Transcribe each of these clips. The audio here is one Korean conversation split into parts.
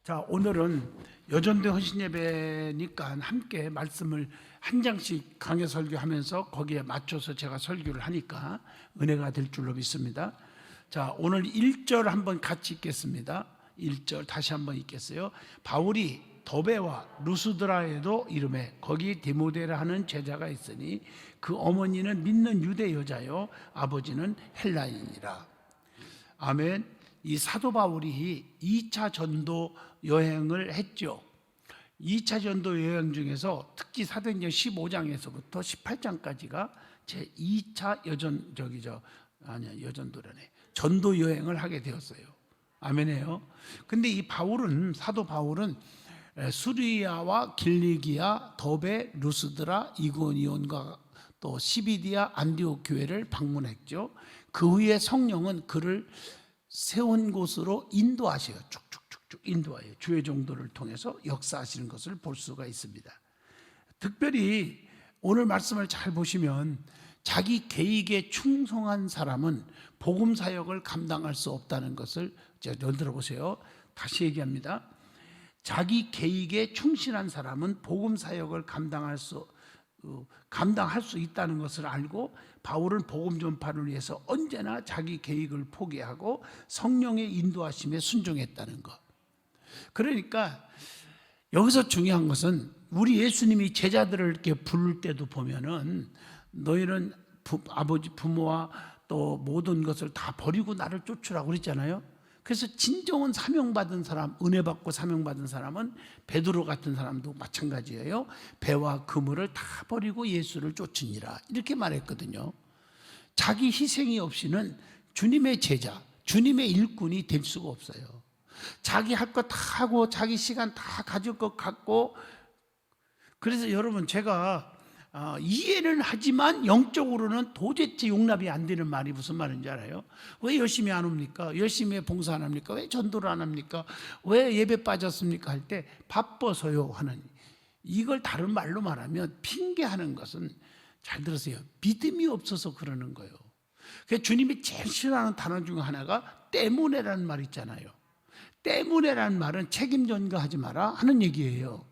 자, 오늘은 여전대 헌신예배니까 함께 말씀을 한 장씩 강해 설교하면서 거기에 맞춰서 제가 설교를 하니까 은혜가 될 줄로 믿습니다. 자, 오늘 1절 한번 같이 읽겠습니다. 1절 다시 한번 읽겠어요. 바울이 더베와 루스드라에도 이름에 거기 디모데라 하는 제자가 있으니 그 어머니는 믿는 유대 여자요 아버지는 헬라인이라. 아멘. 이 사도 바울이 2차 전도 여행을 했죠. 2차 전도 여행 중에서 특히 사도행전 15장에서부터 18장까지가 제 2차 전도 여행을 하게 되었어요. 아멘이에요. 근데 이 바울은, 사도 바울은 수리아와 길리기아, 더베, 루스드라, 이고니온과 또 시비디아, 안디옥 교회를 방문했죠. 그 후에 성령은 그를 세운 곳으로 인도하셔요. 쭉쭉쭉쭉 인도하여요. 주의 종도를 통해서 역사하시는 것을 볼 수가 있습니다. 특별히 오늘 말씀을 잘 보시면 자기 계획에 충성한 사람은 복음 사역을 감당할 수 없다는 것을 들어보세요. 다시 얘기합니다. 자기 계획에 충실한 사람은 복음 사역을 감당할 수 있다는 것을 알고 바울은 복음 전파를 위해서 언제나 자기 계획을 포기하고 성령의 인도하심에 순종했다는 것. 그러니까 여기서 중요한 것은 우리 예수님이 제자들을 이렇게 부를 때도 보면은 너희는 아버지 부모와 또 모든 것을 다 버리고 나를 쫓으라고 그랬잖아요. 그래서 진정한 사명받은 사람, 은혜 받고 사명받은 사람은 베드로 같은 사람도 마찬가지예요. 배와 그물을 다 버리고 예수를 쫓으니라 이렇게 말했거든요. 자기 희생이 없이는 주님의 제자, 주님의 일꾼이 될 수가 없어요. 자기 할 것 다 하고 자기 시간 다 가질 것 같고. 그래서 여러분, 제가 이해는 하지만 영적으로는 도대체 용납이 안 되는 말이 무슨 말인지 알아요? 왜 열심히 안 옵니까? 열심히 봉사 안 합니까? 왜 전도를 안 합니까? 왜 예배 빠졌습니까? 할 때 바빠서요 하는, 이걸 다른 말로 말하면 핑계하는 것은, 잘 들으세요, 믿음이 없어서 그러는 거예요. 그래서 주님이 제일 싫어하는 단어 중 하나가 때문에라는 말 있잖아요. 때문에라는 말은 책임 전가하지 마라 하는 얘기예요.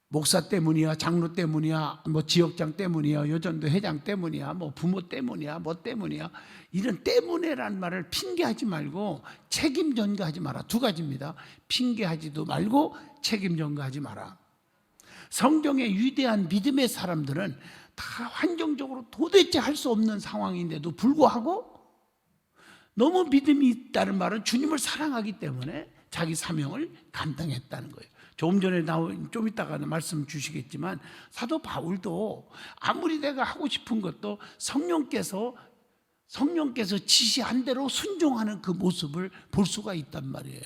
목사 때문이야, 장로 때문이야, 뭐 지역장 때문이야, 여전도 회장 때문이야, 뭐 부모 때문이야, 뭐 때문이야, 이런 때문에라는 말을 핑계하지 말고 책임 전가하지 마라. 두 가지입니다. 핑계하지도 말고 책임 전가하지 마라. 성경의 위대한 믿음의 사람들은 다 환경적으로 도대체 할 수 없는 상황인데도 불구하고 너무 믿음이 있다는 말은 주님을 사랑하기 때문에 자기 사명을 감당했다는 거예요. 조금 전에 좀 이따가 말씀 주시겠지만 사도 바울도 아무리 내가 하고 싶은 것도 성령께서 지시한 대로 순종하는 그 모습을 볼 수가 있단 말이에요.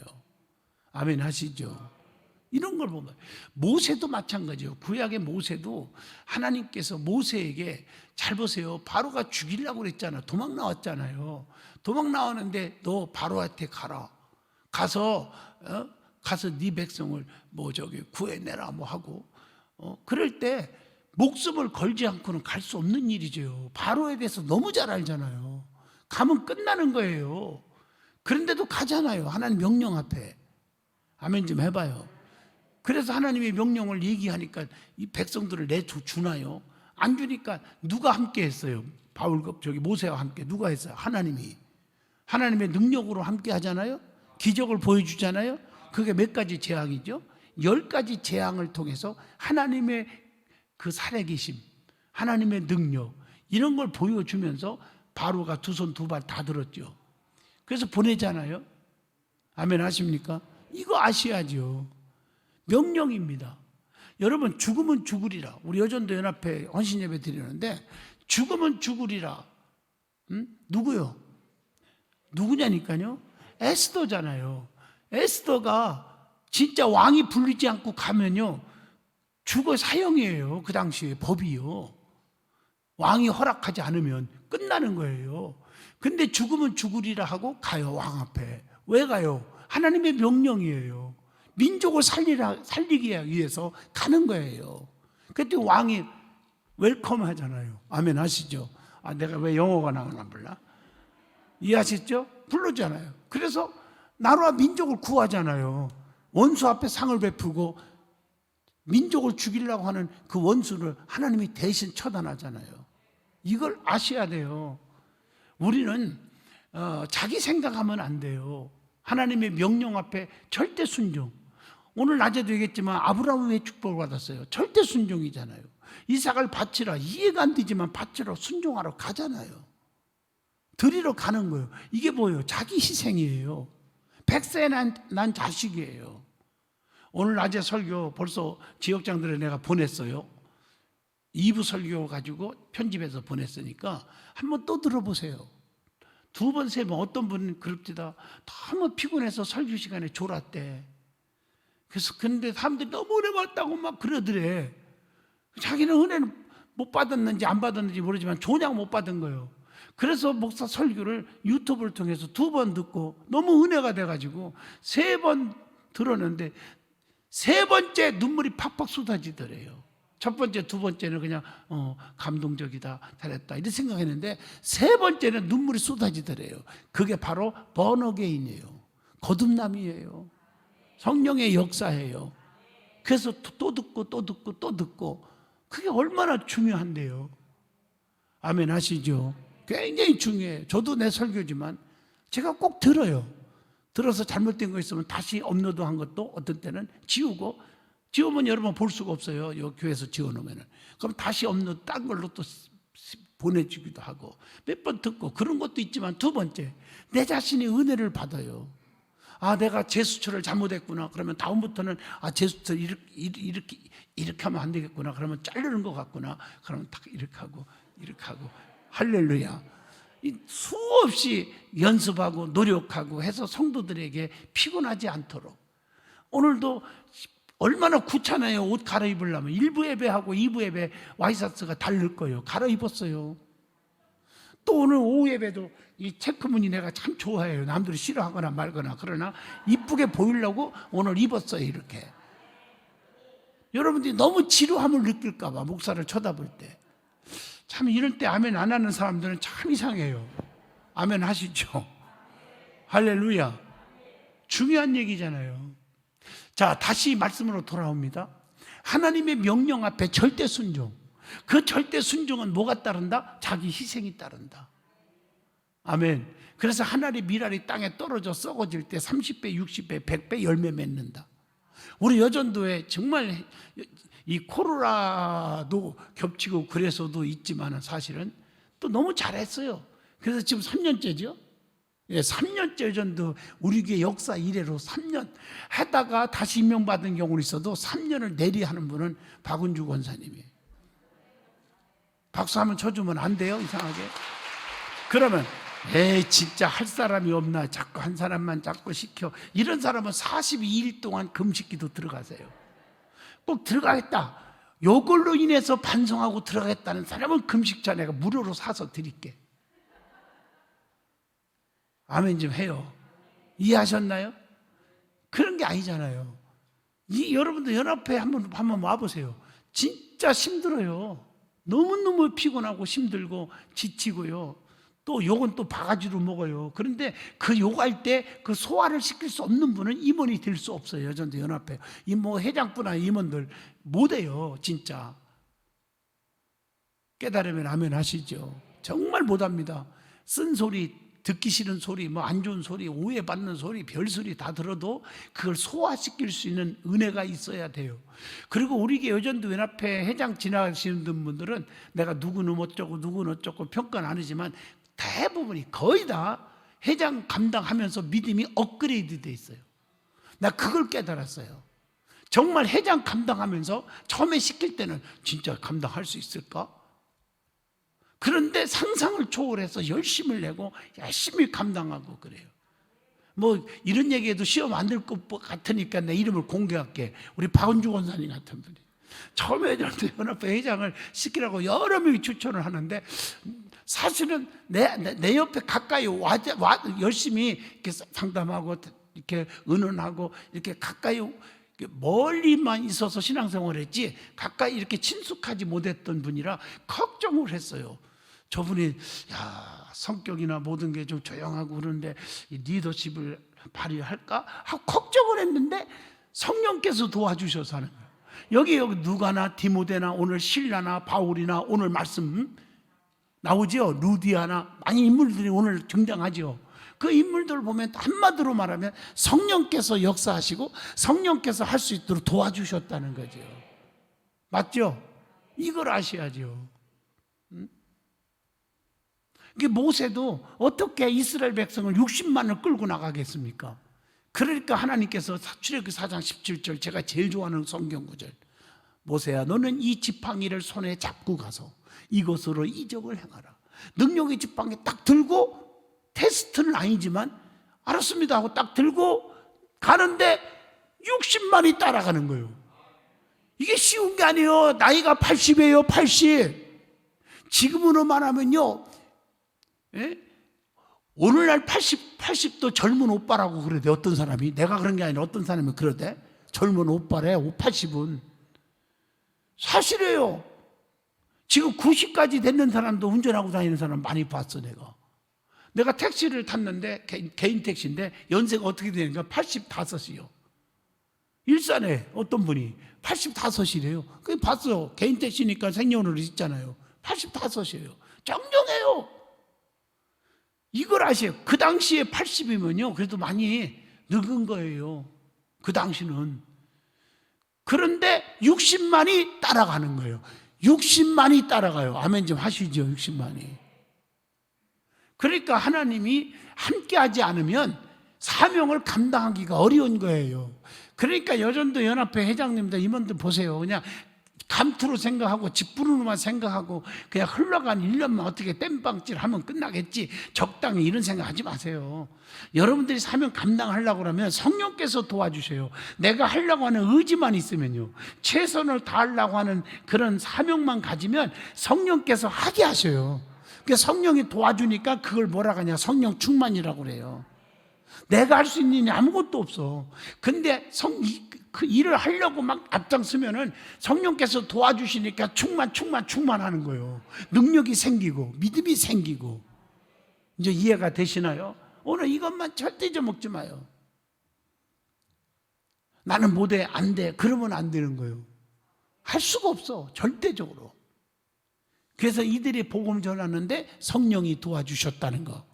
아멘 하시죠? 이런 걸 보면 모세도 마찬가지예요. 구약의 모세도 하나님께서 모세에게, 잘 보세요, 바로가 죽이려고 그랬잖아요. 도망 나왔잖아요. 도망 나왔는데 너 바로한테 가라. 가서 네 백성을 구해내라 하고, 그럴 때 목숨을 걸지 않고는 갈 수 없는 일이죠. 바로에 대해서 너무 잘 알잖아요. 가면 끝나는 거예요. 그런데도 가잖아요. 하나님 명령 앞에. 아멘 좀 해봐요. 그래서 하나님의 명령을 얘기하니까 이 백성들을 내주나요? 안 주니까 누가 함께 했어요? 모세와 함께 누가 했어요? 하나님이. 하나님의 능력으로 함께 하잖아요. 기적을 보여주잖아요. 그게 몇 가지 재앙이죠? 10가지 재앙을 통해서 하나님의 그 살아계심, 하나님의 능력, 이런 걸 보여주면서 바로가 두 손 두 발 다 들었죠. 그래서 보내잖아요. 아멘 하십니까? 이거 아셔야죠. 명령입니다. 여러분, 죽으면 죽으리라. 우리 여전도 연합회 헌신예배 드리는데 죽으면 죽으리라. 누구요? 누구냐니까요? 에스더잖아요. 에스더가 진짜 왕이 부르지 않고 가면요 죽어 사형이에요. 그 당시에 법이요. 왕이 허락하지 않으면 끝나는 거예요. 근데 죽으면 죽으리라 하고 가요, 왕 앞에. 왜 가요? 하나님의 명령이에요. 민족을 살리기 위해서 가는 거예요. 그때 왕이 웰컴 하잖아요. 아멘 하시죠? 내가 왜 영어가 나오나 몰라? 이해하셨죠? 부르잖아요. 그래서 나라와 민족을 구하잖아요. 원수 앞에 상을 베푸고 민족을 죽이려고 하는 그 원수를 하나님이 대신 처단하잖아요. 이걸 아셔야 돼요. 우리는 자기 생각하면 안 돼요. 하나님의 명령 앞에 절대 순종. 오늘 낮에도 얘기했지만 아브라함이 왜 축복을 받았어요? 절대 순종이잖아요. 이삭을 바치라, 이해가 안 되지만 바치러 순종하러 가잖아요. 드리러 가는 거예요. 이게 뭐예요? 자기 희생이에요. 100세 난 자식이에요. 오늘 낮에 설교 벌써 지역장들에 내가 보냈어요. 2부 설교 가지고 편집해서 보냈으니까 한번 또 들어보세요. 2번, 3번 어떤 분은 그럽디다 너무 피곤해서 설교 시간에 졸았대. 그래서 근데 사람들이 너무 은혜 받았다고 막 그러더래. 자기는 은혜는 못 받았는지 안 받았는지 모르지만 조냥 못 받은 거예요. 그래서 목사 설교를 유튜브를 통해서 2번 듣고 너무 은혜가 돼가지고 3번 들었는데 3번째 눈물이 팍팍 쏟아지더래요. 첫 번째, 두 번째는 그냥 감동적이다, 잘했다 이렇게 생각했는데 3번째는 눈물이 쏟아지더래요. 그게 바로 번어게인이에요. 거듭남이에요. 성령의 역사예요. 그래서 또 듣고 또 듣고 또 듣고 그게 얼마나 중요한데요. 아멘 하시죠? 굉장히 중요해요. 저도 내 설교지만 제가 꼭 들어요. 들어서 잘못된 거 있으면 다시 업로드한 것도 어떤 때는 지우면 여러분 볼 수가 없어요. 요 교회에서 지워놓으면. 그럼 다시 업로드 딴 걸로 또 보내주기도 하고 몇 번 듣고 그런 것도 있지만 두 번째 내 자신이 은혜를 받아요. 아, 내가 제스처를 잘못했구나. 그러면 다음부터는 제스처 이렇게 하면 안 되겠구나. 그러면 자르는 것 같구나. 그러면 딱 이렇게 하고 할렐루야. 수없이 연습하고 노력하고 해서 성도들에게 피곤하지 않도록. 오늘도 얼마나 귀찮아요. 옷 갈아입으려면 1부 예배하고 2부 예배 와이셔츠가 다를 거예요. 갈아입었어요. 또 오늘 오후 예배도 이 체크무늬 내가 참 좋아해요. 남들이 싫어하거나 말거나. 그러나 이쁘게 보이려고 오늘 입었어요. 이렇게. 여러분들이 너무 지루함을 느낄까 봐 목사를 쳐다볼 때. 참 이럴 때 아멘 안 하는 사람들은 참 이상해요. 아멘 하시죠? 할렐루야. 중요한 얘기잖아요. 자, 다시 말씀으로 돌아옵니다. 하나님의 명령 앞에 절대 순종. 그 절대 순종은 뭐가 따른다? 자기 희생이 따른다. 아멘. 그래서 하늘의 밀알이 땅에 떨어져 썩어질 때 30배, 60배, 100배 열매 맺는다. 우리 여전도에 정말 이 코로나도 겹치고 그래서도 있지만 사실은 또 너무 잘했어요. 그래서 지금 3년째죠. 예, 3년째 여전도 우리 교회 역사 이래로 3년 하다가 다시 임명받은 경우는 있어도 3년을 내리하는 분은 박은주 권사님이에요. 박수 한번 쳐주면 안 돼요? 이상하게. 그러면 진짜 할 사람이 없나 자꾸 한 사람만 자꾸 시켜. 이런 사람은 42일 동안 금식기도 들어가세요. 꼭 들어가겠다. 요걸로 인해서 반성하고 들어가겠다는 사람은 금식자 내가 무료로 사서 드릴게. 아멘 좀 해요. 이해하셨나요? 그런 게 아니잖아요. 여러분들 연합회 한번 와보세요. 진짜 힘들어요. 너무너무 피곤하고 힘들고 지치고요. 또 욕은 또 바가지로 먹어요. 그런데 그 욕할 때 그 소화를 시킬 수 없는 분은 임원이 될 수 없어요. 여전도 연합회. 회장뿐 아니라 임원들 못해요. 진짜. 깨달으면 아멘 하시죠. 정말 못합니다. 쓴소리, 듣기 싫은 소리, 안 좋은 소리, 오해받는 소리, 별소리 다 들어도 그걸 소화시킬 수 있는 은혜가 있어야 돼요. 그리고 우리 게 여전도 연합회 회장 지나가시는 분들은 내가 누구는 어쩌고 누구는 어쩌고 평가는 아니지만 대부분이 거의 다 회장 감당하면서 믿음이 업그레이드 돼 있어요. 나 그걸 깨달았어요. 정말 회장 감당하면서 처음에 시킬 때는 진짜 감당할 수 있을까? 그런데 상상을 초월해서 열심을 내고 열심히 감당하고 그래요. 이런 얘기해도 시험 안 될 것 같으니까 내 이름을 공개할게. 우리 박은주 권사님 같은 분이 처음에 연합회 회장을 시키라고 여러 명이 추천을 하는데 사실은 내 옆에 가까이 와 열심히 이렇게 상담하고 이렇게 의논하고 이렇게 가까이 멀리만 있어서 신앙생활을 했지 가까이 이렇게 친숙하지 못했던 분이라 걱정을 했어요. 저분이 성격이나 모든 게 좀 조용하고 그런데 이 리더십을 발휘할까 하고 걱정을 했는데 성령께서 도와주셔서 하는 거예요. 여기 누가나 디모데나 오늘 실라나 바울이나 오늘 말씀 나오죠. 루디아나 많은 인물들이 오늘 등장하죠. 그 인물들을 보면 한마디로 말하면 성령께서 역사하시고 성령께서 할 수 있도록 도와주셨다는 거죠. 맞죠? 이걸 아셔야죠. 이게 모세도 어떻게 이스라엘 백성을 60만을 끌고 나가겠습니까? 그러니까 하나님께서 출애굽기 4장 17절, 제가 제일 좋아하는 성경 구절, 모세야 너는 이 지팡이를 손에 잡고 가서 이것으로 이적을 행하라. 능력의 지팡이 딱 들고, 테스트는 아니지만 알았습니다 하고 딱 들고 가는데 60만이 따라가는 거예요. 이게 쉬운 게 아니에요. 나이가 80이에요. 80. 지금으로 말하면요, 예? 오늘날 80도 젊은 오빠라고 그러대. 어떤 사람이, 내가 그런 게 아니라 어떤 사람이 그러대. 젊은 오빠래. 80은 사실이에요. 지금 90까지 됐는 사람도 운전하고 다니는 사람 많이 봤어. 내가 택시를 탔는데, 개인 택시인데 연세가 어떻게 되는가 85이요. 일산에 어떤 분이 85이래요. 그게 봤어요. 개인 택시니까 생년월일 있잖아요. 85이에요. 정정해요. 이걸 아세요. 그 당시에 80이면요 그래도 많이 늙은 거예요. 그 당시는. 그런데 60만이 따라가는 거예요. 60만이 따라가요. 아멘 좀 하시죠. 60만이. 그러니까 하나님이 함께하지 않으면 사명을 감당하기가 어려운 거예요. 그러니까 여전도 연합회 회장님들 임원들 보세요. 그냥 감투로 생각하고 집부르는만 생각하고 그냥 흘러간 1년만 어떻게 땜빵질 하면 끝나겠지, 적당히 이런 생각하지 마세요. 여러분들이 사명 감당하려고 하면 성령께서 도와주세요. 내가 하려고 하는 의지만 있으면요, 최선을 다하려고 하는 그런 사명만 가지면 성령께서 하게 하셔요. 그러니까 성령이 도와주니까 그걸 뭐라고 하냐, 성령 충만이라고 그래요. 내가 할 수 있는 일이 아무것도 없어. 근데 그 일을 하려고 막 앞장서면은 성령께서 도와주시니까 충만하는 거예요. 능력이 생기고 믿음이 생기고. 이제 이해가 되시나요? 오늘 이것만 절대 잊어먹지 마요. 나는 못해, 안 돼. 그러면 안 되는 거예요. 할 수가 없어. 절대적으로. 그래서 이들이 복음 전하는데 성령이 도와주셨다는 거.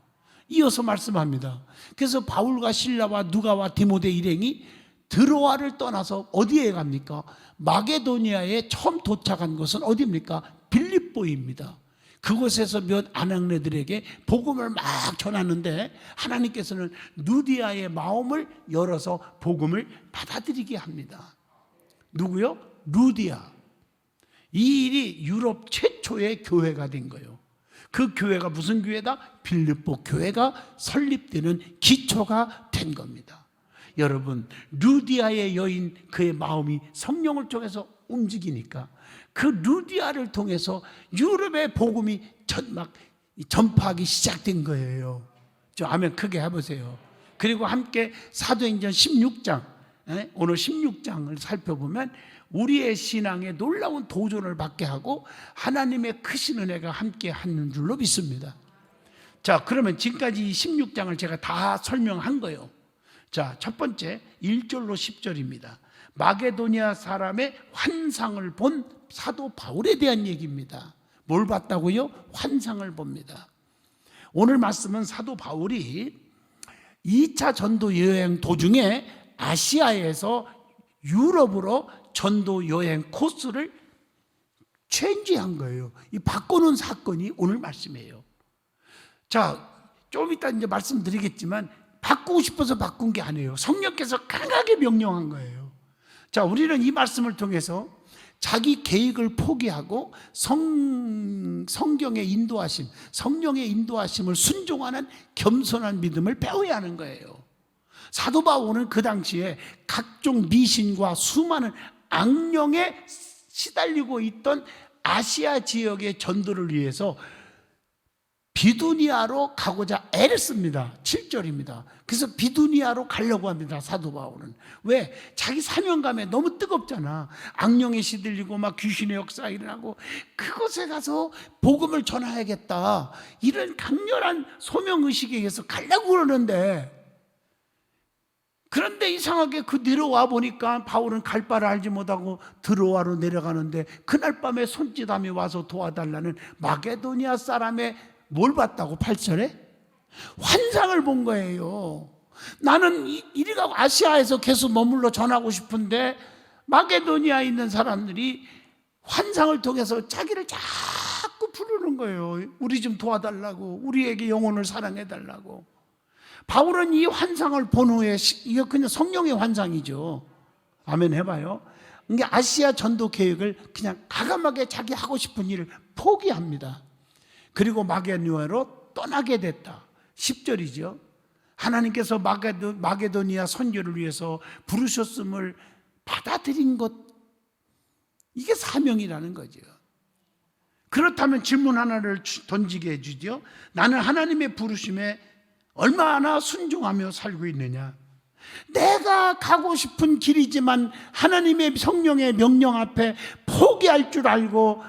이어서 말씀합니다. 그래서 바울과 실라와 누가와 디모데 일행이 드로아를 떠나서 어디에 갑니까? 마게도니아에 처음 도착한 것은 어디입니까? 빌립보입니다. 그곳에서 몇 아낙네들에게 복음을 막 전하는데 하나님께서는 루디아의 마음을 열어서 복음을 받아들이게 합니다. 누구요? 루디아. 이 일이 유럽 최초의 교회가 된 거예요. 그 교회가 무슨 교회다? 빌립보 교회가 설립되는 기초가 된 겁니다. 여러분, 루디아의 여인, 그의 마음이 성령을 통해서 움직이니까 그 루디아를 통해서 유럽의 복음이 막 전파하기 시작된 거예요. 저 아멘 크게 해보세요. 그리고 함께 사도행전 16장, 오늘 16장을 살펴보면 우리의 신앙에 놀라운 도전을 받게 하고 하나님의 크신 은혜가 함께 하는 줄로 믿습니다. 자, 그러면 지금까지 이 16장을 제가 다 설명한 거예요. 자, 첫 번째 1절로 10절입니다. 마게도니아 사람의 환상을 본 사도 바울에 대한 얘기입니다. 뭘 봤다고요? 환상을 봅니다. 오늘 말씀은 사도 바울이 2차 전도 여행 도중에 아시아에서 유럽으로 전도 여행 코스를 체인지한 거예요. 이 바꿔놓은 사건이 오늘 말씀이에요. 자, 좀 이따 이제 말씀드리겠지만 바꾸고 싶어서 바꾼 게 아니에요. 성령께서 강하게 명령한 거예요. 자, 우리는 이 말씀을 통해서 자기 계획을 포기하고 성경의 인도하심, 성령의 인도하심을 순종하는 겸손한 믿음을 배워야 하는 거예요. 사도 바울은 그 당시에 각종 미신과 수많은 악령에 시달리고 있던 아시아 지역의 전도를 위해서 비두니아로 가고자 애를 씁니다. 7절입니다. 그래서 비두니아로 가려고 합니다. 사도 바울은. 왜? 자기 사명감에 너무 뜨겁잖아. 악령에 시들리고 막 귀신의 역사 일어나고 그곳에 가서 복음을 전해야겠다, 이런 강렬한 소명의식에 의해서 가려고 그러는데 그런데 이상하게 그 내려와 보니까 바울은 갈 바를 알지 못하고 드로아로 내려가는데 그날 밤에 손짓함이 와서 도와달라는 마게도니아 사람의 뭘 봤다고? 8절에 환상을 본 거예요. 나는 이리가 아시아에서 계속 머물러 전하고 싶은데 마게도니아에 있는 사람들이 환상을 통해서 자기를 자꾸 부르는 거예요. 우리 좀 도와달라고, 우리에게 영혼을 사랑해달라고. 바울은 이 환상을 본 후에, 이거 그냥 성령의 환상이죠. 아멘 해봐요. 이게 아시아 전도 계획을 그냥 가감하게 자기 하고 싶은 일을 포기합니다. 그리고 마게도니아로 떠나게 됐다. 10절이죠. 하나님께서 마게도니아 선교를 위해서 부르셨음을 받아들인 것, 이게 사명이라는 거죠. 그렇다면 질문 하나를 던지게 해주죠. 나는 하나님의 부르심에 얼마나 순종하며 살고 있느냐? 내가 가고 싶은 길이지만 하나님의 성령의 명령 앞에 포기할 줄 알고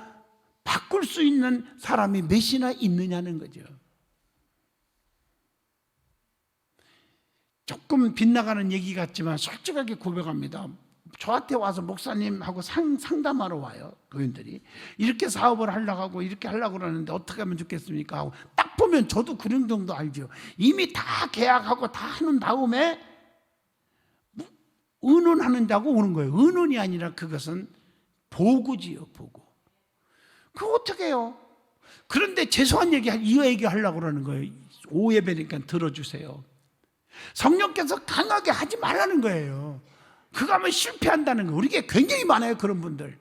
바꿀 수 있는 사람이 몇이나 있느냐는 거죠. 조금 빗나가는 얘기 같지만 솔직하게 고백합니다. 저한테 와서 목사님하고 상담하러 와요. 교인들이 이렇게 사업을 하려고 하고 이렇게 하려고 그러는데 어떻게 하면 좋겠습니까? 하고 딱 보면 저도 그런 정도 알죠. 이미 다 계약하고 다 하는 다음에 의논하는다고 오는 거예요. 의논이 아니라 그것은 보고지요. 보고. 그거 어떻게 해요? 그런데 죄송한 이 얘기 하려고 그러는 거예요. 오예배니까 들어주세요. 성령께서 강하게 하지 말라는 거예요. 그거 하면 실패한다는 거. 우리에게 굉장히 많아요. 그런 분들.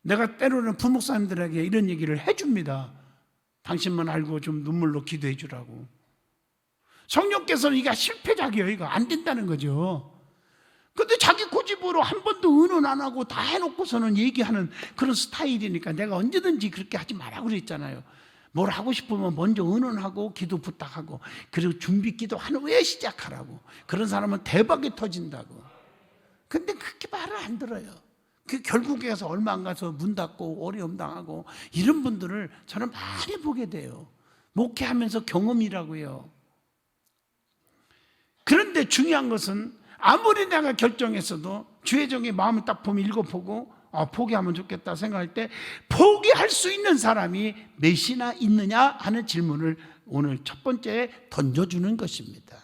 내가 때로는 부목사님들에게 이런 얘기를 해줍니다. 당신만 알고 좀 눈물로 기도해 주라고. 성령께서는 이게 실패작이에요. 이거 안 된다는 거죠. 근데 자기 고집으로 한 번도 의논 안 하고 다 해놓고서는 얘기하는 그런 스타일이니까 내가 언제든지 그렇게 하지 말라고 그랬잖아요. 뭘 하고 싶으면 먼저 의논하고 기도 부탁하고 그리고 준비 기도한 후에 시작하라고. 그런 사람은 대박이 터진다고. 근데 그렇게 말을 안 들어요. 그 결국에 가서 얼마 안 가서 문 닫고 어려움 당하고 이런 분들을 저는 많이 보게 돼요. 목회하면서 경험이라고요. 그런데 중요한 것은 아무리 내가 결정했어도 주의 종의 마음을 딱 보면 읽어보고 포기하면 좋겠다 생각할 때 포기할 수 있는 사람이 몇이나 있느냐 하는 질문을 오늘 첫 번째 던져주는 것입니다.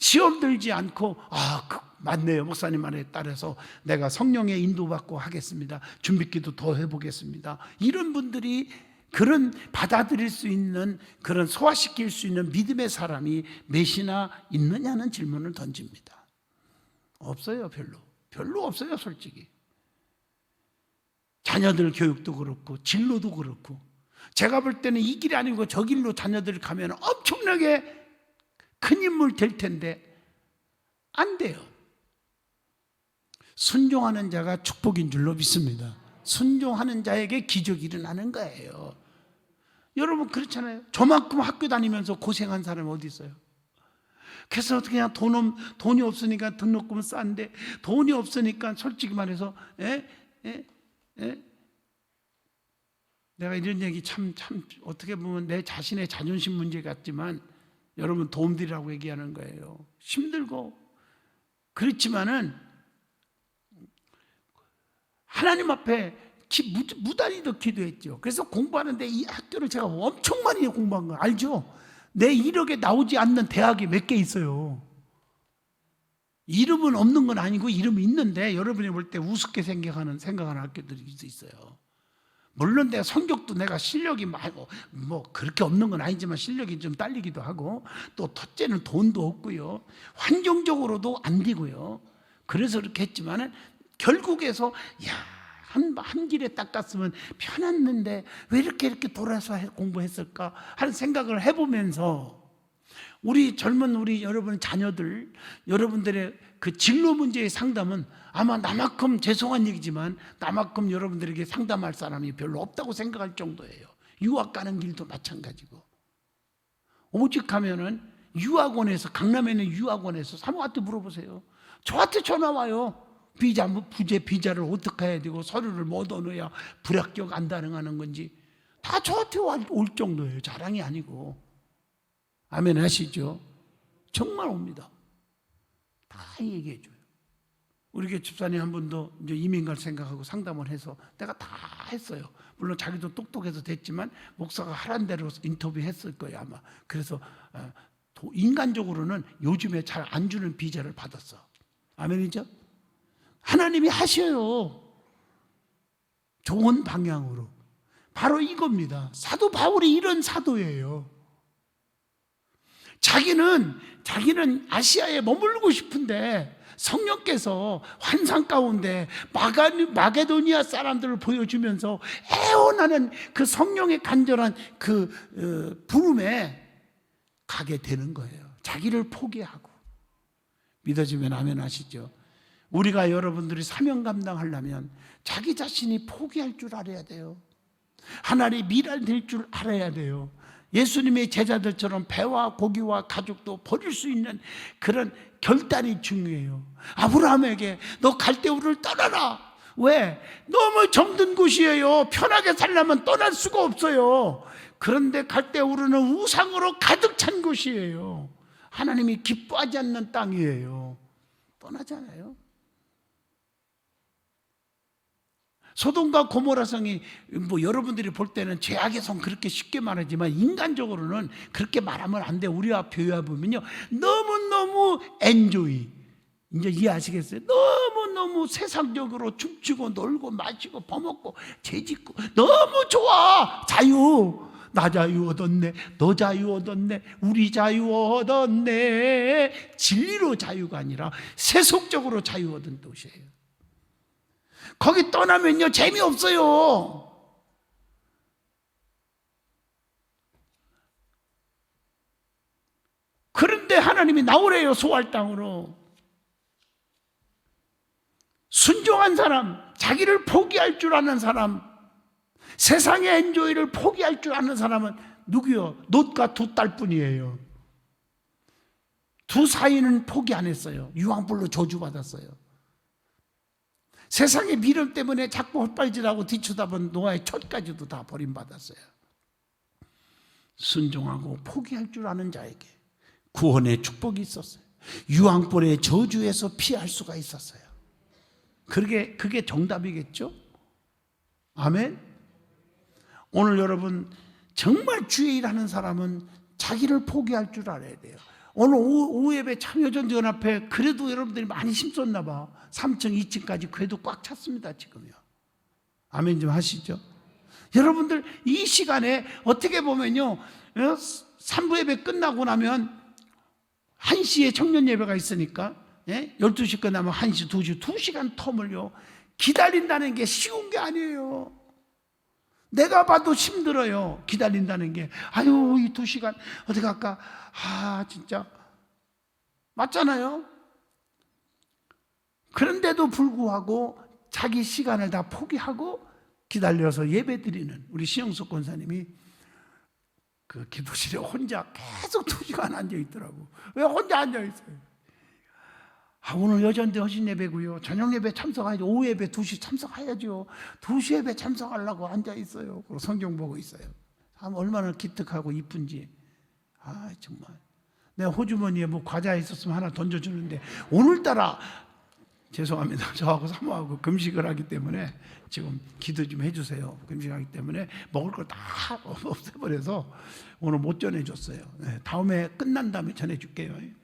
시험 들지 않고 맞네요. 목사님 말에 따라서 내가 성령의 인도받고 하겠습니다. 준비기도 더 해보겠습니다. 이런 분들이 그런 받아들일 수 있는 그런 소화시킬 수 있는 믿음의 사람이 몇이나 있느냐는 질문을 던집니다. 없어요. 별로 없어요. 솔직히 자녀들 교육도 그렇고 진로도 그렇고 제가 볼 때는 이 길이 아니고 저 길로 자녀들 가면 엄청나게 큰 인물 될 텐데 안 돼요. 순종하는 자가 축복인 줄로 믿습니다. 순종하는 자에게 기적이 일어나는 거예요. 여러분 그렇잖아요. 저만큼 학교 다니면서 고생한 사람이 어디 있어요? 그래서 그냥 돈이 없으니까 등록금은 싼데 돈이 없으니까 솔직히 말해서 내가 이런 얘기 참 어떻게 보면 내 자신의 자존심 문제 같지만 여러분 도움드리라고 얘기하는 거예요. 힘들고 그렇지만은 하나님 앞에 무단히 더 기도했죠. 그래서 공부하는데 이 학교를 제가 엄청 많이 공부한 거 알죠? 내 이력에 나오지 않는 대학이 몇 개 있어요. 이름은 없는 건 아니고 이름이 있는데 여러분이 볼 때 우습게 생각하는 학교들이 있어요. 물론 내가 성적도 내가 실력이 뭐 그렇게 없는 건 아니지만 실력이 좀 딸리기도 하고 또 첫째는 돈도 없고요. 환경적으로도 안 되고요. 그래서 그렇게 했지만은 결국에서 한 길에 딱 갔으면 편했는데 왜 이렇게 돌아서 공부했을까 하는 생각을 해보면서 우리 여러분 자녀들 여러분들의 그 진로 문제의 상담은 아마 나만큼 죄송한 얘기지만 나만큼 여러분들에게 상담할 사람이 별로 없다고 생각할 정도예요. 유학 가는 길도 마찬가지고 오직 하면은 유학원에서 강남에 있는 유학원에서 사모한테 물어보세요. 저한테 전화 와요. 비자를 어떻게 해야 되고 서류를 뭐 넣어야 불합격 안 가능하는 건지 다 저한테 올 정도예요. 자랑이 아니고. 아멘 하시죠? 정말 옵니다. 다 얘기해 줘요. 우리 교회 집사님 한 분도 이제 이민 갈 생각하고 상담을 해서 내가 다 했어요. 물론 자기도 똑똑해서 됐지만 목사가 하란 대로 인터뷰했을 거예요 아마. 그래서 인간적으로는 요즘에 잘 안 주는 비자를 받았어. 아멘이죠? 하나님이 하셔요. 좋은 방향으로. 바로 이겁니다. 사도 바울이 이런 사도예요. 자기는 아시아에 머물고 싶은데 성령께서 환상 가운데 마게도니아 사람들을 보여주면서 애원하는 그 성령의 간절한 그 부름에 가게 되는 거예요. 자기를 포기하고. 믿어지면 아멘 하시죠? 우리가 여러분들이 사명 감당하려면 자기 자신이 포기할 줄 알아야 돼요. 하나님의 미랄될 줄 알아야 돼요. 예수님의 제자들처럼 배와 고기와 가족도 버릴 수 있는 그런 결단이 중요해요. 아브라함에게 너 갈대우를 떠나라. 왜? 너무 정든 곳이에요. 편하게 살려면 떠날 수가 없어요. 그런데 갈대우르는 우상으로 가득 찬 곳이에요. 하나님이 기뻐하지 않는 땅이에요. 떠나잖아요. 소돔과 고모라 성이 여러분들이 볼 때는 죄악의 성 그렇게 쉽게 말하지만 인간적으로는 그렇게 말하면 안 돼. 우리와 비교해보면요 너무너무 엔조이, 이제 이해하시겠어요? 너무너무 세상적으로 춤추고 놀고 마시고 버먹고 죄짓고 너무 좋아. 자유. 나 자유 얻었네, 너 자유 얻었네, 우리 자유 얻었네. 진리로 자유가 아니라 세속적으로 자유 얻은 도시예요. 거기 떠나면요 재미없어요. 그런데 하나님이 나오래요. 소할 땅으로. 순종한 사람, 자기를 포기할 줄 아는 사람, 세상의 엔조이를 포기할 줄 아는 사람은 누구요? 롯과 두 딸뿐이에요. 두 사이는 포기 안 했어요. 유황불로 저주받았어요. 세상의 미련 때문에 자꾸 헛발질하고 뒤쳐다본 노아의 첫까지도 다 버림받았어요. 순종하고 포기할 줄 아는 자에게 구원의 축복이 있었어요. 유황불의 저주에서 피할 수가 있었어요. 그게 정답이겠죠? 아멘? 오늘 여러분 정말 주의 일하는 사람은 자기를 포기할 줄 알아야 돼요. 오늘 오후 예배 참여전도연합회 그래도 여러분들이 많이 힘썼나 봐. 3층 2층까지 그래도 꽉 찼습니다 지금요. 아멘 좀 하시죠. 여러분들 이 시간에 어떻게 보면요 3부 예배 끝나고 나면 1시에 청년 예배가 있으니까 12시 끝나면 1시 2시 2시간 텀을요 기다린다는 게 쉬운 게 아니에요. 내가 봐도 힘들어요. 기다린다는 게. 아유 이 2시간 어디 갈까? 진짜 맞잖아요. 그런데도 불구하고 자기 시간을 다 포기하고 기다려서 예배드리는 우리 시영석 권사님이 그 기도실에 혼자 계속 2시간 앉아있더라고. 왜 혼자 앉아있어요? 오늘 여전대 허신 예배고요. 저녁 예배 참석하야죠. 오후 예배 2시 참석해야죠. 2시 예배 참석하려고 앉아있어요. 그리고 성경 보고 있어요. 얼마나 기특하고 이쁜지. 정말. 내가 호주머니에 뭐 과자 있었으면 하나 던져주는데 오늘따라 죄송합니다. 저하고 사모하고 금식을 하기 때문에 지금 기도 좀 해주세요. 금식하기 때문에 먹을 걸 다 없애버려서 오늘 못 전해줬어요. 다음에 끝난 다음에 전해줄게요.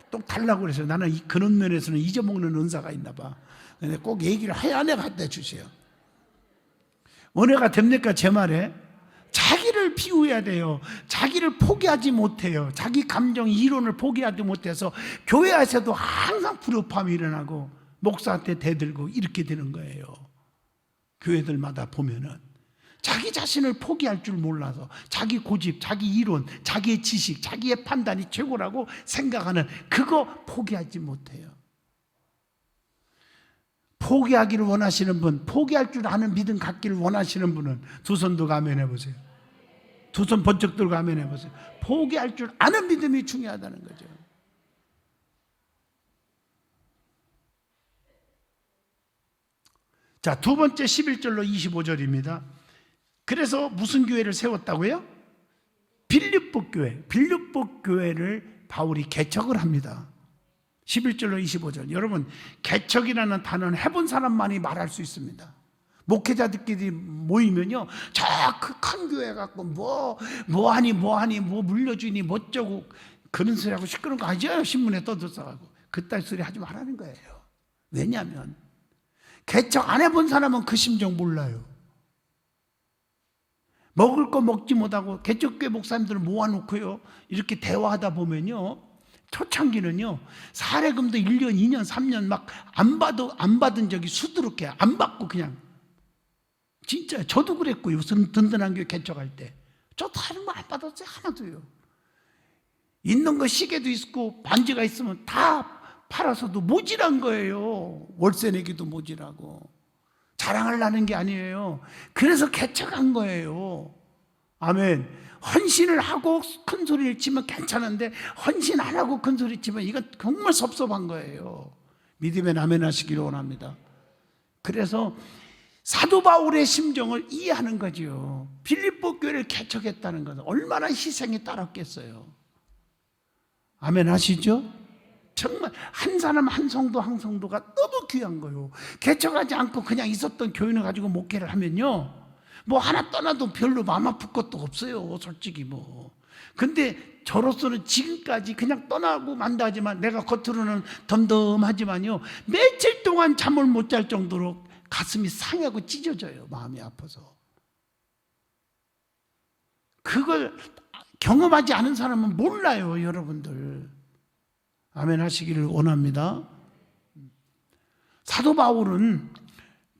또 달라고 그래서 나는 그런 면에서는 잊어먹는 은사가 있나 봐. 근데 꼭 얘기를 해야 내가 갖다 주세요. 은혜가 됩니까? 제 말에 자기를 비워야 돼요. 자기를 포기하지 못해요. 자기 감정 이론을 포기하지 못해서 교회에서도 항상 불협화음이 일어나고 목사한테 대들고 이렇게 되는 거예요. 교회들마다 보면은 자기 자신을 포기할 줄 몰라서 자기 고집, 자기 이론, 자기의 지식, 자기의 판단이 최고라고 생각하는 그거 포기하지 못해요. 포기하기를 원하시는 분, 포기할 줄 아는 믿음 갖기를 원하시는 분은 두 손 들고 아멘 해보세요. 두 손 번쩍 들고 아멘 해보세요. 포기할 줄 아는 믿음이 중요하다는 거죠. 자, 두 번째 11절로 25절입니다. 그래서 무슨 교회를 세웠다고요? 빌립보 교회를 바울이 개척을 합니다. 11절로 25절. 여러분, 개척이라는 단어는 해본 사람만이 말할 수 있습니다. 목회자들끼리 모이면요, 저 큰 교회 갖고 뭐하니 뭐 물려주니 뭐쩌고 그런 소리 하고 시끄러운 거 아니죠? 신문에 떠들어가고 그딴 소리 하지 말라는 거예요. 왜냐하면 개척 안 해본 사람은 그 심정 몰라요. 먹을 거 먹지 못하고 개척교회 목사님들을 모아놓고요, 이렇게 대화하다 보면요, 초창기는요, 사례금도 1년, 2년, 3년 막 안 받은 적이 수두룩해. 안 받고 그냥. 진짜 저도 그랬고요. 든든한 교회 개척할 때 저도 다른 거 안 받았어요. 하나도요. 있는 거 시계도 있고 반지가 있으면 다 팔아서도 모질한 거예요. 월세 내기도 모질하고. 자랑하려는 게 아니에요. 그래서 개척한 거예요. 아멘. 헌신을 하고 큰 소리를 치면 괜찮은데 헌신 안 하고 큰 소리 치면 이건 정말 섭섭한 거예요. 믿음의 아멘 하시기를 원합니다. 그래서 사도 바울의 심정을 이해하는 거죠. 빌립보 교회를 개척했다는 것은 얼마나 희생이 따랐겠어요. 아멘 하시죠? 정말 한 사람 한 성도가 너무 귀한 거예요. 개척하지 않고 그냥 있었던 교인을 가지고 목회를 하면요, 뭐 하나 떠나도 별로 마음 아플 것도 없어요. 솔직히 뭐. 근데 저로서는 지금까지 그냥 떠나고 만다지만 내가 겉으로는 덤덤하지만요, 며칠 동안 잠을 못 잘 정도로 가슴이 상하고 찢어져요. 마음이 아파서. 그걸 경험하지 않은 사람은 몰라요. 여러분들. 아멘 하시기를 원합니다. 사도 바울은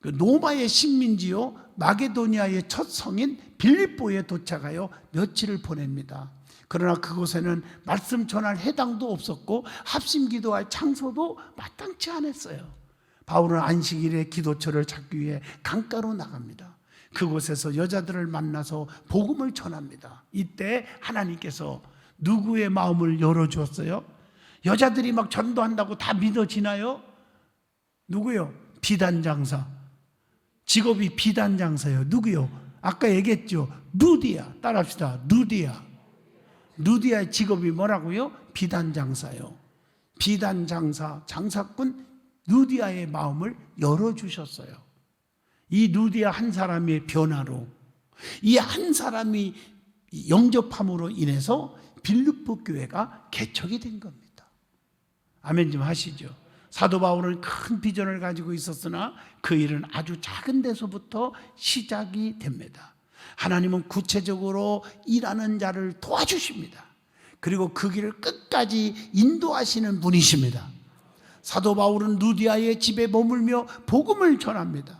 노마의 식민지요 마게도니아의 첫 성인 빌립보에 도착하여 며칠을 보냅니다. 그러나 그곳에는 말씀 전할 해당도 없었고 합심기도할 장소도 마땅치 않았어요. 바울은 안식일에 기도처를 찾기 위해 강가로 나갑니다. 그곳에서 여자들을 만나서 복음을 전합니다. 이때 하나님께서 누구의 마음을 열어주었어요? 여자들이 막 전도한다고 다 믿어지나요? 누구요? 비단장사. 직업이 비단장사예요. 누구요? 아까 얘기했죠. 누디아. 따라합시다. 누디아. 누디아의 직업이 뭐라고요? 비단장사요. 비단장사, 장사꾼 누디아의 마음을 열어주셨어요. 이 누디아 한 사람의 변화로, 이 한 사람이 영접함으로 인해서 빌립보 교회가 개척이 된 겁니다. 아멘 좀 하시죠. 사도 바울은 큰 비전을 가지고 있었으나 그 일은 아주 작은 데서부터 시작이 됩니다. 하나님은 구체적으로 일하는 자를 도와주십니다. 그리고 그 길을 끝까지 인도하시는 분이십니다. 사도 바울은 누디아의 집에 머물며 복음을 전합니다.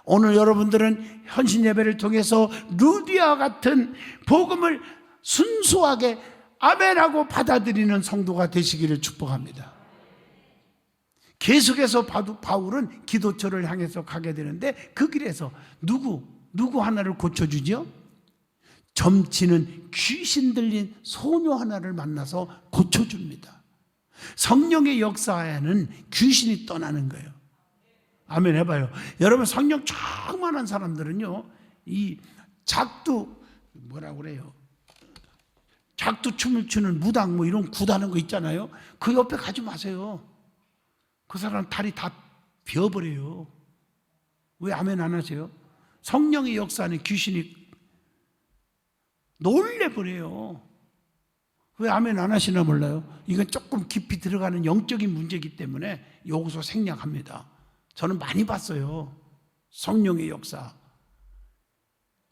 오늘 여러분들은 헌신 예배를 통해서 누디아 같은 복음을 순수하게 아멘하고 받아들이는 성도가 되시기를 축복합니다. 계속해서 바울은 기도처를 향해서 가게 되는데 그 길에서 누구 하나를 고쳐주죠? 점치는 귀신 들린 소녀 하나를 만나서 고쳐줍니다. 성령의 역사에는 귀신이 떠나는 거예요. 아멘 해봐요. 여러분, 성령 충만한 사람들은요, 이 뭐라고 그래요? 작두 춤을 추는 무당 뭐 이런 굿하는 거 있잖아요. 그 옆에 가지 마세요. 그 사람 다리 다 비어버려요. 왜 아멘 안 하세요? 성령의 역사는 귀신이 놀래버려요. 왜 아멘 안 하시나 몰라요? 이건 조금 깊이 들어가는 영적인 문제이기 때문에 여기서 생략합니다. 저는 많이 봤어요. 성령의 역사.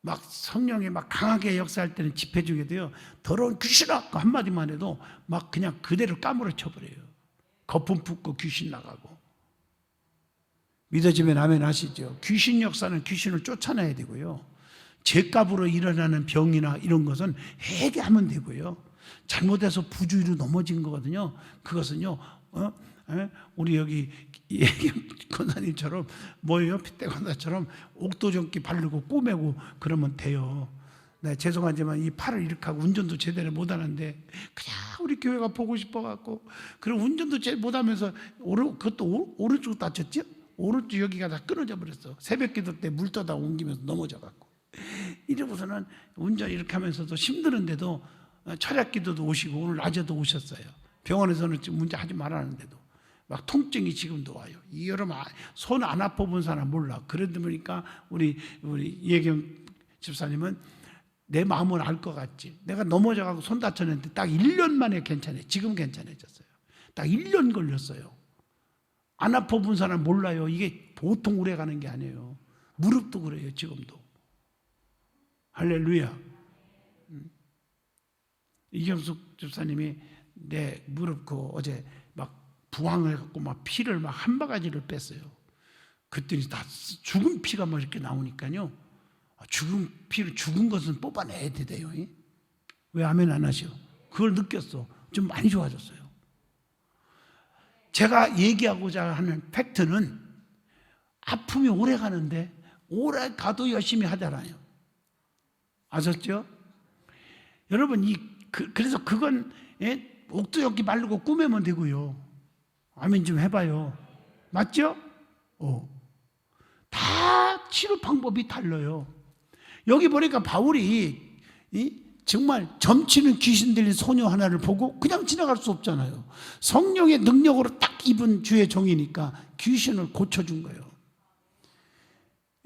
막 성령이 막 강하게 역사할 때는 집회 중에도요, 더러운 귀신아 한마디만 해도 막 그냥 그대로 까무러 쳐버려요. 거품 붓고 귀신 나가고. 믿어지면 아멘 하시죠. 귀신 역사는 귀신을 쫓아내야 되고요, 죄값으로 일어나는 병이나 이런 것은 회개하면 되고요, 잘못해서 부주의로 넘어진 거거든요. 그것은요, 우리 여기 권사님처럼 뭐예요? 핏대 권사처럼 옥도전기 바르고 꼬매고 그러면 돼요. 네, 죄송하지만 이 팔을 이렇게 하고 운전도 제대로 못하는데 그냥 우리 교회가 보고 싶어갖고, 그럼 운전도 제대로 못하면서 그것도 오른쪽 다쳤죠? 오른쪽 여기가 다 끊어져 버렸어. 새벽기도 때 물 떠다 옮기면서 넘어져갖고. 이러고서는 운전 이렇게 하면서도 힘드는데도 철학기도도 오시고 오늘 낮에도 오셨어요. 병원에서는 지금 문제 하지 말라는데도 막 통증이 지금도 와요. 이 여러분 손 안 아파본 사람 몰라. 그런데 보니까 우리 예경 집사님은 내 마음을 알 것 같지. 내가 넘어져가고 손 다쳤는데 딱 1년 만에 괜찮아요. 지금 괜찮아졌어요. 딱 1년 걸렸어요. 안 아파본 사람 몰라요. 이게 보통 오래 가는 게 아니에요. 무릎도 그래요. 지금도. 할렐루야. 이경숙 집사님이 내 무릎 어제 막 부항을 해갖고 막 피를 막 한 바가지를 뺐어요. 그랬더니 다 죽은 피가 막 이렇게 나오니까요. 죽은 것은 뽑아내야 돼요. 왜 아멘 안 하셔? 그걸 느꼈어. 좀 많이 좋아졌어요. 제가 얘기하고자 하는 팩트는 아픔이 오래 가는데 오래 가도 열심히 하잖아요. 아셨죠? 여러분 그래서 그건 옥두역기 말고 꾸매면 되고요. 아멘 좀 해봐요. 맞죠? 다 치료 방법이 달라요. 여기 보니까 바울이 정말 점치는 귀신 들린 소녀 하나를 보고 그냥 지나갈 수 없잖아요. 성령의 능력으로 딱 입은 주의 종이니까 귀신을 고쳐준 거예요.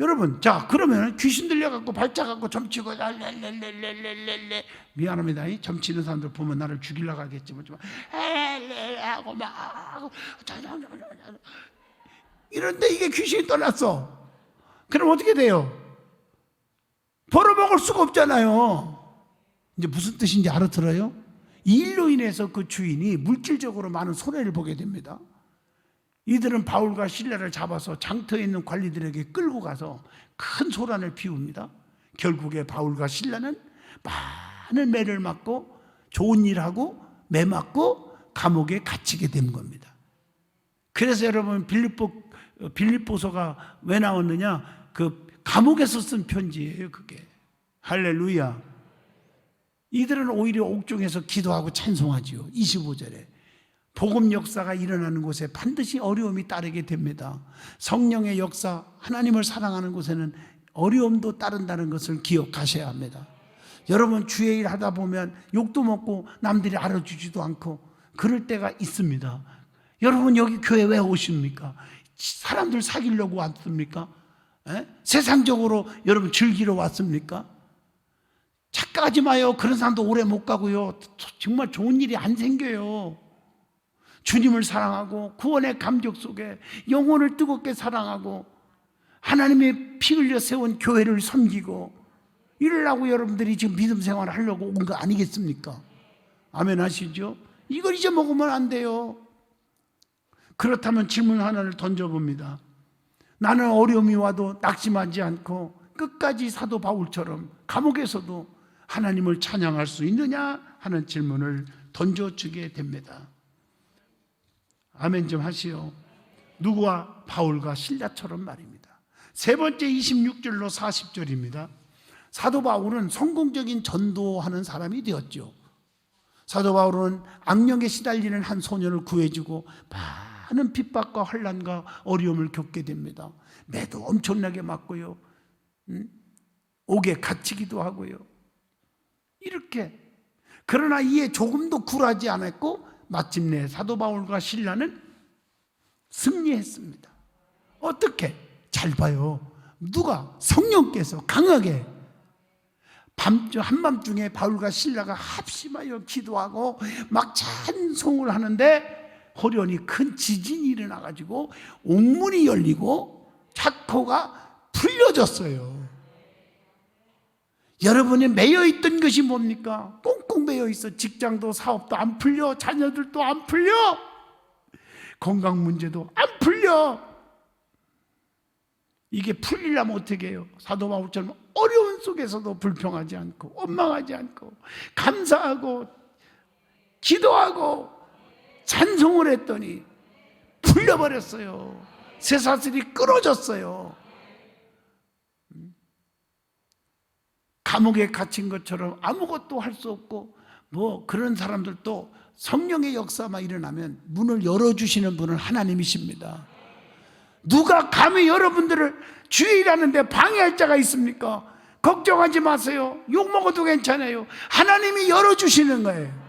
여러분, 자, 그러면 귀신 들려갖고 발작갖고 점치고, 미안합니다. 점치는 사람들 보면 나를 죽이려고 하겠지만, 하고 막, 이런데 이게 귀신이 떠났어. 그럼 어떻게 돼요? 벌어먹을 수가 없잖아요. 이제 무슨 뜻인지 알아들어요? 이 일로 인해서 그 주인이 물질적으로 많은 손해를 보게 됩니다. 이들은 바울과 실라를 잡아서 장터에 있는 관리들에게 끌고 가서 큰 소란을 피웁니다. 결국에 바울과 실라는 많은 매를 맞고 좋은 일하고 매 맞고 감옥에 갇히게 된 겁니다. 그래서 여러분 빌립보서가 왜 나왔느냐? 그 감옥에서 쓴 편지예요. 그게. 할렐루야. 이들은 오히려 옥중에서 기도하고 찬송하지요. 25절에 복음 역사가 일어나는 곳에 반드시 어려움이 따르게 됩니다. 성령의 역사, 하나님을 사랑하는 곳에는 어려움도 따른다는 것을 기억하셔야 합니다. 여러분 주의 일 하다 보면 욕도 먹고 남들이 알아주지도 않고 그럴 때가 있습니다. 여러분 여기 교회 왜 오십니까? 사람들 사귀려고 왔습니까? 세상적으로 여러분 즐기러 왔습니까? 착각하지 마요. 그런 사람도 오래 못 가고요. 정말 좋은 일이 안 생겨요. 주님을 사랑하고 구원의 감격 속에 영혼을 뜨겁게 사랑하고 하나님의 피 흘려 세운 교회를 섬기고 이러려고 여러분들이 지금 믿음 생활을 하려고 온 거 아니겠습니까? 아멘 하시죠? 이걸 잊어먹으면 안 돼요. 그렇다면 질문 하나를 던져봅니다. 나는 어려움이 와도 낙심하지 않고 끝까지 사도 바울처럼 감옥에서도 하나님을 찬양할 수 있느냐 하는 질문을 던져주게 됩니다. 아멘 좀 하시오. 누구와? 바울과 실라처럼 말입니다. 세 번째 26절로 40절입니다. 사도 바울은 성공적인 전도하는 사람이 되었죠. 사도 바울은 악령에 시달리는 한 소년을 구해주고 많은 핍박과 환난과 어려움을 겪게 됩니다. 매도 엄청나게 맞고요. 옥에 갇히기도 하고요. 이렇게 그러나 이에 조금도 굴하지 않았고 마침내 사도 바울과 실라는 승리했습니다. 어떻게? 잘 봐요. 누가? 성령께서 강하게 한밤중에 바울과 실라가 합심하여 기도하고 막 찬송을 하는데 호련히 큰 지진이 일어나가지고 옥문이 열리고 착고가 풀려졌어요. 여러분이 매여있던 것이 뭡니까? 꽁꽁 매여있어. 직장도 사업도 안 풀려. 자녀들도 안 풀려. 건강 문제도 안 풀려. 이게 풀리려면 어떻게 해요? 사도 바울처럼 어려운 속에서도 불평하지 않고 원망하지 않고 감사하고 기도하고 찬송을 했더니 풀려버렸어요. 쇠사슬이 끊어졌어요. 감옥에 갇힌 것처럼 아무것도 할 수 없고 뭐 그런 사람들도 성령의 역사만 일어나면 문을 열어주시는 분은 하나님이십니다. 누가 감히 여러분들을 주일하는데 방해할 자가 있습니까? 걱정하지 마세요. 욕먹어도 괜찮아요. 하나님이 열어주시는 거예요.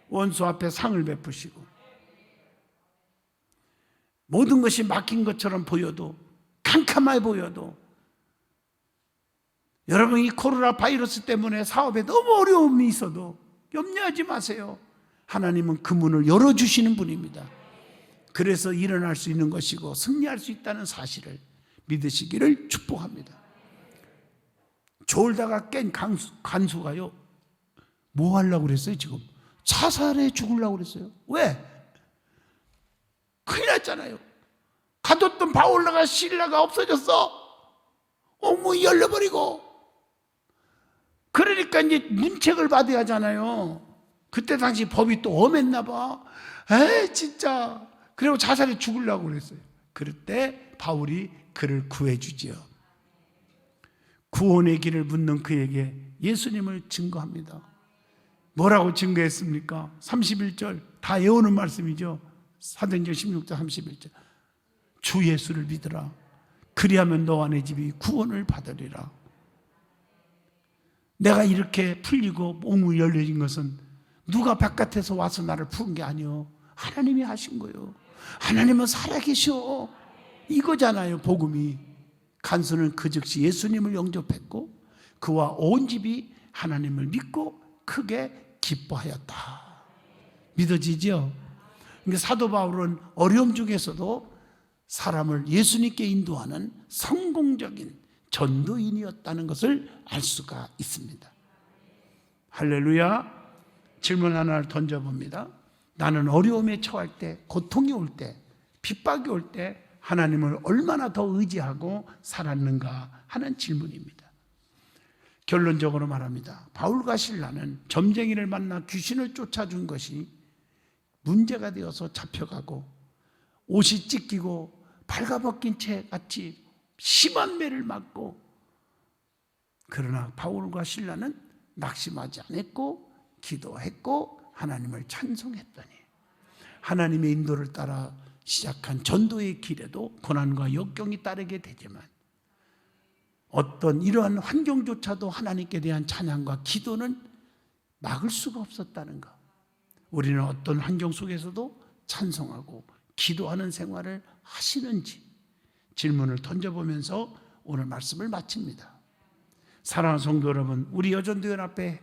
원수 앞에 상을 베푸시고, 모든 것이 막힌 것처럼 보여도, 캄캄해 보여도, 여러분 이 코로나 바이러스 때문에 사업에 너무 어려움이 있어도 염려하지 마세요. 하나님은 그 문을 열어주시는 분입니다. 그래서 일어날 수 있는 것이고 승리할 수 있다는 사실을 믿으시기를 축복합니다. 졸다가 깬 간수가요, 뭐 하려고 그랬어요? 지금 자살해 죽으려고 그랬어요. 왜? 큰일 났잖아요. 가뒀던 바울라가 실라가 없어졌어. 문이 열려버리고. 그러니까 이제 문책을 받아야 하잖아요. 그때 당시 법이 또 엄했나 봐. 진짜. 그리고 자살해 죽으려고 그랬어요. 그럴 때 바울이 그를 구해주지요. 구원의 길을 묻는 그에게 예수님을 증거합니다. 뭐라고 증거했습니까? 31절 다 외우는 말씀이죠. 사도행전 16장 31절. 주 예수를 믿으라. 그리하면 너와 내 집이 구원을 받으리라. 내가 이렇게 풀리고 몸이 열려진 것은 누가 바깥에서 와서 나를 푸는 게 아니요, 하나님이 하신 거예요. 하나님은 살아계셔. 이거잖아요, 복음이. 간수는 그 즉시 예수님을 영접했고 그와 온 집이 하나님을 믿고 크게 기뻐하였다. 믿어지죠? 그러니까 사도 바울은 어려움 중에서도 사람을 예수님께 인도하는 성공적인 전도인이었다는 것을 알 수가 있습니다. 할렐루야. 질문 하나를 던져봅니다. 나는 어려움에 처할 때, 고통이 올 때, 핍박이 올 때 하나님을 얼마나 더 의지하고 살았는가 하는 질문입니다. 결론적으로 말합니다. 바울과 실라는 점쟁이를 만나 귀신을 쫓아준 것이 문제가 되어서 잡혀가고 옷이 찢기고 발가벗긴 채 같이 심한 매를 맞고, 그러나 바울과 실라는 낙심하지 않았고 기도했고 하나님을 찬송했더니 하나님의 인도를 따라 시작한 전도의 길에도 고난과 역경이 따르게 되지만 어떤 이러한 환경조차도 하나님께 대한 찬양과 기도는 막을 수가 없었다는 것. 우리는 어떤 환경 속에서도 찬송하고 기도하는 생활을 하시는지 질문을 던져보면서 오늘 말씀을 마칩니다. 사랑하는 성도 여러분, 우리 여전도연합회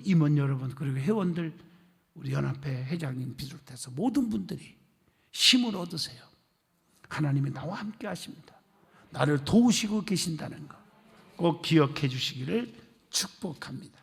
임원 여러분, 그리고 회원들, 우리 연합회 회장님 비롯해서 모든 분들이 힘을 얻으세요. 하나님이 나와 함께 하십니다. 나를 도우시고 계신다는 것 꼭 기억해 주시기를 축복합니다.